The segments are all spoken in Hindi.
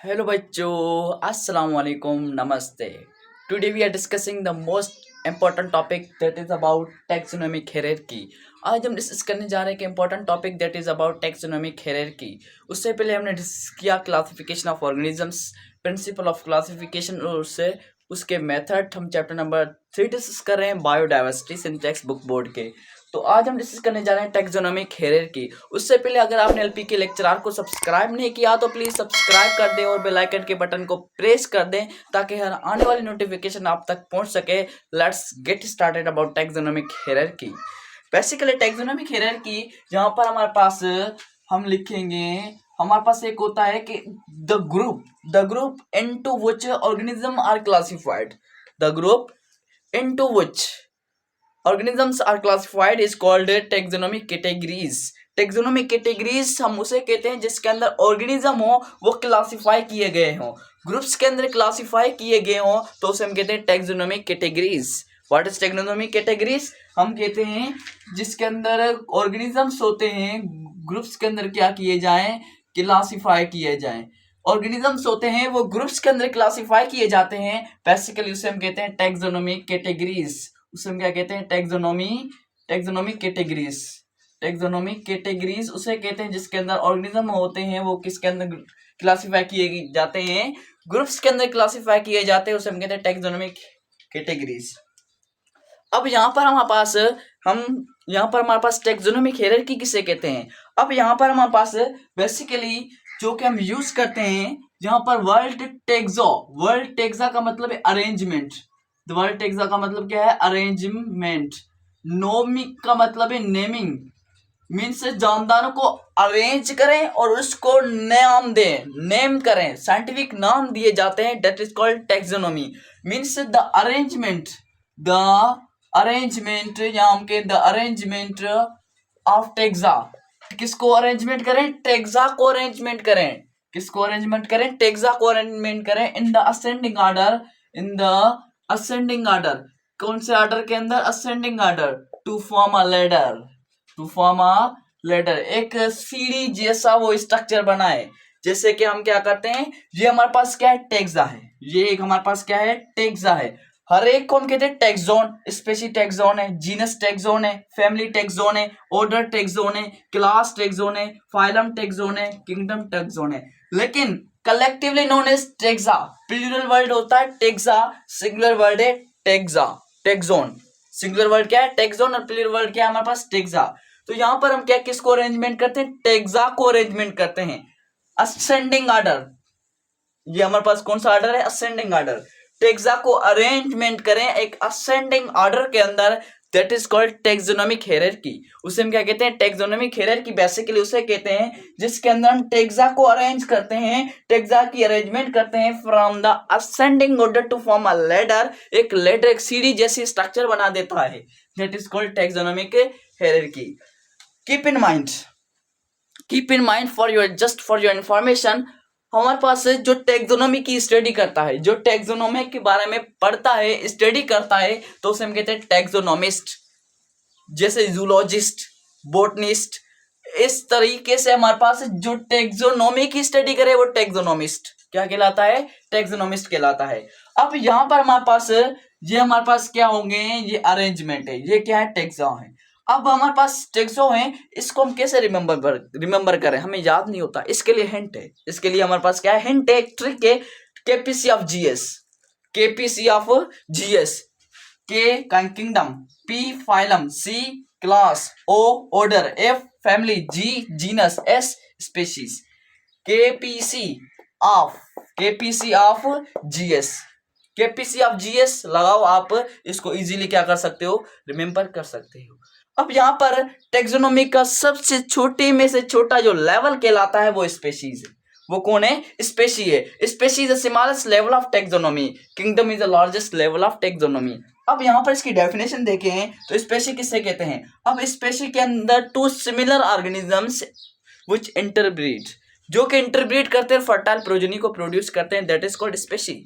Hello बच्चों, अस्सलाम वालेकुम, नमस्ते. Today we are discussing the most important topic that is about taxonomic hierarchy. आज हम डिस्कस करने जा रहे हैं कि important topic that is about taxonomic hierarchy. उससे पहले हमने डिस्कस किया classification of organisms, principle of classification और उससे उसके मेथड. हम चैप्टर नंबर 3 डिस्कस कर रहे हैं बायोडाइवर्सिटी सिंटैक्स बुक बोर्ड के. तो आज हम डिस्कस करने जा रहे हैं टैक्सोनॉमिक हायरार्की. उससे पहले अगर आपने एलपी के लेक्चरार को सब्सक्राइब नहीं किया तो प्लीज सब्सक्राइब कर दें और बेल आइकन के बटन को प्रेस कर दें ताकि हर आने वाली नोटिफिकेशन आप तक पहुंच सके. Let's get started about taxonomic hierarchy. Basically taxonomic hierarchy यहाँ पर हमारे पास हम लिखेंगे, हमारे पास एक होता है कि the group into which organism are classified. The group into which organisms are classified is called taxonomic categories. Taxonomic categories हम उसे कहते हैं जिसके अंदर ऑर्गेनिज्म हो वो क्लासिफाई किए गए हों, ग्रुप्स के अंदर क्लासिफाई किए गए हों तो उसे हम कहते हैं taxonomic categories. What is taxonomic categories? हम कहते हैं जिसके अंदर ऑर्गेनिजम्स होते हैं, ग्रुप्स के अंदर क्या किए जाएं, क्लासिफाई किए जाएं. ऑर्गेनिजम्स होते हैं वो ग्रुप्स के अंदर क्लासिफाई किए जाते हैं. बेसिकली उसे हम कहते हैं टैक्सोनॉमिक कैटेगरीज. उसे हम क्या कहते हैं? Taxonomic categories. टैक्सोनॉमिक कैटेगरीज उसे कहते हैं जिसके अंदर ऑर्गेनिज्म होते हैं वो किसके अंदर क्लासिफाई किए जाते हैं, ग्रुप्स के अंदर क्लासिफाई किए जाते हैं. उसे हम कहते हैं टैक्सोनॉमिक कैटेगरीज. अब यहाँ पर हमारे पास टैक्सोनॉमिक हायरार्की किसे कहते हैं? अब यहाँ पर हमारे पास बेसिकली जो कि हम यूज करते हैं यहाँ पर वर्ल्ड टेक्सा का मतलब है अरेंजमेंट. वर्ल्ड टेक्सा का मतलब क्या है? अरेंजमेंट. नोमिक का मतलब है नेमिंग, मीन्स जानदारों को अरेंज करें और उसको नाम दें, नेम करें, साइंटिफिक नाम दिए जाते हैं. That is called taxonomy. Means the arrangement या हम कहें द अरेंजमेंट ऑफ टेक्सा. किसको अरेंजमेंट करें? टेक्सा को अरेंजमेंट करें. किसको अरेंजमेंट करें? टेक्सा को अरेंजमेंट करें इन द असेंडिंग ऑर्डर. कौन से ऑर्डर के अंदर? Ascending order. To form a ladder. एक सीढ़ी जैसा वो स्ट्रक्चर बनाए. जैसे कि हम क्या करते हैं, ये हमारे पास क्या है? टेक्सा है. ये एक हमारे पास क्या है? टेक्सा है. हर एक को हम कहते हैं टेक्सोन. स्पेसी टेक्सोन है, जीनस टेक्सोन है, फैमिली टेक्सोन है, ऑर्डर टेक्सोन है, क्लास टेक्सोन है, फाइलम टेक्सोन है, किंगडम टेक्सोन है. लेकिन collectively known as taxa. Plural word होता है टेक्सा, सिंगुलर वर्ड है टेक्सोन. सिंगुलर वर्ड क्या है? टेक्सोन और प्लूरल वर्ड क्या है हमारे पास? टेक्सा. तो यहां पर हम क्या किसको अरेंजमेंट करते हैं? टेक्सा को अरेंजमेंट करते हैं. असेंडिंग ऑर्डर, ये हमारे पास कौन सा ऑर्डर है? Ascending order. टेक्सा को अरेंजमेंट करें एक असेंडिंग ऑर्डर के अंदर. That is called taxonomic hierarchy. उसे हम क्या कहते हैं? Taxonomic hierarchy. बेसिकली उसे कहते हैं जिसके अंदर हम टेक्सा को अरेंज करते हैं, टेक्सा की अरेंजमेंट करते हैं from the ascending order to form a ladder. एक लेडर, एक सीढ़ी जैसी स्ट्रक्चर बना देता है. That is called taxonomic hierarchy. Keep in mind for your information, हमारे पास जो टैक्सोनॉमी की स्टडी करता है, जो टैक्सोनॉमी के बारे में पढ़ता है, स्टडी करता है, तो उसे हम कहते हैं टैक्सोनॉमिस्ट. जैसे जूलॉजिस्ट, बोटनिस्ट, इस तरीके से हमारे पास जो टैक्सोनॉमी की स्टडी करे वो टैक्सोनॉमिस्ट क्या कहलाता है? टैक्सोनॉमिस्ट कहलाता है. अब यहाँ पर हमारे पास क्या होंगे? ये अरेंजमेंट है, ये क्या है? टेक्सा है. अब हमारे पास टेक्सो है, इसको हम कैसे रिमेंबर करें? हमें याद नहीं होता. इसके लिए हिंट है. इसके लिए हमारे पास क्या है? हिंट है, ट्रिक है. KPC of GS. K kingdom, P phylum, C class, O order, F family, G genus, S species. KPC of GS. KPC of GS लगाओ. आप इसको इजीली क्या कर सकते हो? रिमेंबर कर सकते हो. अब यहाँ पर टैक्सोनॉमी का सबसे छोटे में से छोटा जो लेवल कहलाता है वो स्पेशीज है. वो कौन है? स्पेशी है. Species is the smallest level of taxonomy. Kingdom is the largest level of taxonomy. अब यहाँ पर इसकी डेफिनेशन देखें तो स्पेशी किससे कहते हैं? अब स्पेशी के अंदर two similar organisms which interbreed, जो कि इंटरब्रीड करते हैं, फर्टाइल प्रोजेनी को प्रोड्यूस करते हैं. That is called species.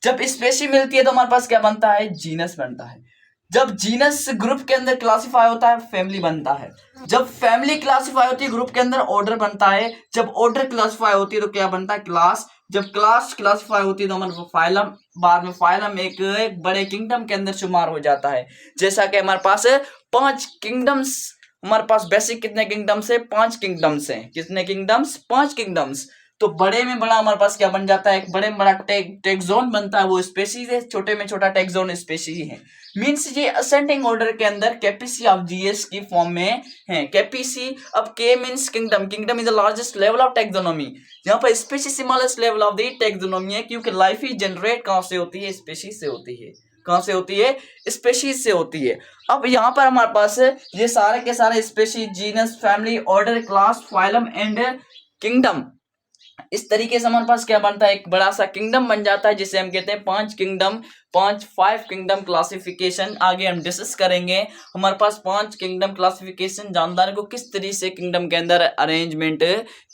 जब स्पेशी मिलती है तो हमारे पास क्या बनता है? जीनस बनता है. जब जीनस ग्रुप के अंदर क्लासिफाई होता है, फैमिली बनता है. जब फैमिली क्लासिफाई होती है ग्रुप के अंदर, ऑर्डर बनता है. जब ऑर्डर क्लासिफाई होती है तो क्या बनता है? क्लास जब क्लास क्लासीफाई होती है तो हमारे फाइलम, बाद में फाइलम एक बड़े किंगडम के अंदर शुमार हो जाता है। जैसा कि हमारे पास 5 किंगडम्स, हमारे पास बेसिक कितने किंगडम्स है? 5 किंगडम्स हैं। कितने किंगडम्स? 5 किंगडम्स। तो बड़े में बड़ा हमारे पास क्या बन जाता है? एक बड़े में बड़ा टेक्सोन बनता है, वो स्पेशीज है। छोटे में छोटा टेक्सोन स्पेशीज है। मीन्स ये असेंडिंग ऑर्डर के अंदर कैपीसी ऑफ जीएस की फॉर्म में है। कैपीसी, अब के means kingdom, kingdom is the largest level of taxonomy. यहाँ पर species smallest level of the taxonomy है, क्योंकि लाइफ ही जनरेट कहां से होती है? स्पेशीज से होती है। कहां से होती है? स्पेशीज से होती है। अब यहाँ पर हमारे पास ये सारे के सारे species, genus, family, order, class, phylum and kingdom, इस तरीके से हमारे पास क्या बनता है? एक बड़ा सा किंगडम बन जाता है, जिसे हम कहते हैं 5 किंगडम, 5 किंगडम क्लासिफिकेशन। आगे हम डिस्कस करेंगे। हमारे पास 5 किंगडम क्लासिफिकेशन, जानदार को किस तरीके से किंगडम के अंदर अरेंजमेंट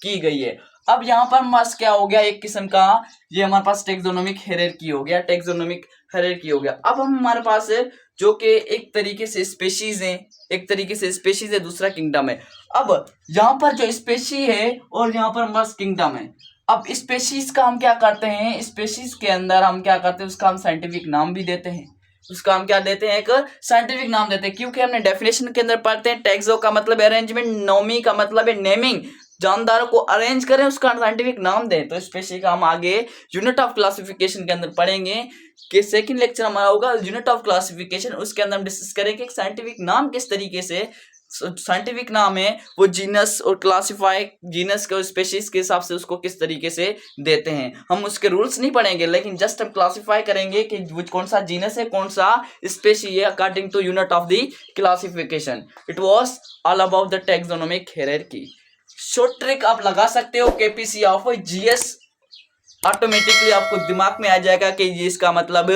की गई है। अब यहाँ पर हमारे पास क्या हो गया? एक किस्म का ये हमारे पास टेक्सोनोमिक हायरार्की हो गया, टेक्सोनोमिक हायरार्की हो गया। अब हम हमारे पास जो कि एक तरीके से स्पेशीज है, एक तरीके से स्पेशीज है, दूसरा किंगडम है। अब यहाँ पर जो स्पेशी है और यहाँ पर हमारे पास किंगडम है। अब स्पेशीज का हम क्या करते हैं? स्पेशीज के अंदर हम क्या करते हैं? उसका हम साइंटिफिक नाम भी देते हैं। उसका हम क्या देते हैं? एक साइंटिफिक नाम देते हैं, क्योंकि हमने डेफिनेशन के अंदर पढ़ते हैं टेक्सो का मतलब अरेंजमेंट, नोमी का मतलब है नेमिंग, जानदारों को अरेंज करें, उसका साइंटिफिक नाम दें। तो स्पेशी का हम आगे यूनिट ऑफ क्लासिफिकेशन के अंदर पढ़ेंगे कि सेकंड लेक्चर हमारा होगा यूनिट ऑफ क्लासिफिकेशन। उसके अंदर हम डिस्कस करेंगे कि साइंटिफिक नाम किस तरीके से, साइंटिफिक नाम है वो जीनस और क्लासिफाई, जीनस के और स्पेशीज के हिसाब से उसको किस तरीके से देते हैं। हम उसके रूल्स नहीं पढ़ेंगे, लेकिन जस्ट हम क्लासिफाई करेंगे कि कौन सा जीनस है, कौन सा स्पेशी है, according to unit of the classification. It was all about the taxonomic hierarchy. Short trick आप लगा सकते हो केपीसी ऑफ जीएस, ऑटोमेटिकली आपको दिमाग में आ जाएगा कि ये इसका मतलब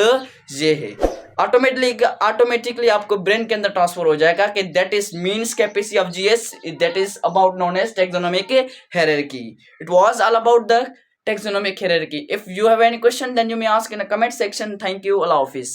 ये है। ऑटोमेटिकली आपको ब्रेन के अंदर ट्रांसफर हो जाएगा कि that is means capacity of GS, that is about known as taxonomic hierarchy. It was all about the taxonomic hierarchy. If you have any question, then you may ask in the comment section. Thank you. Allah Hafiz.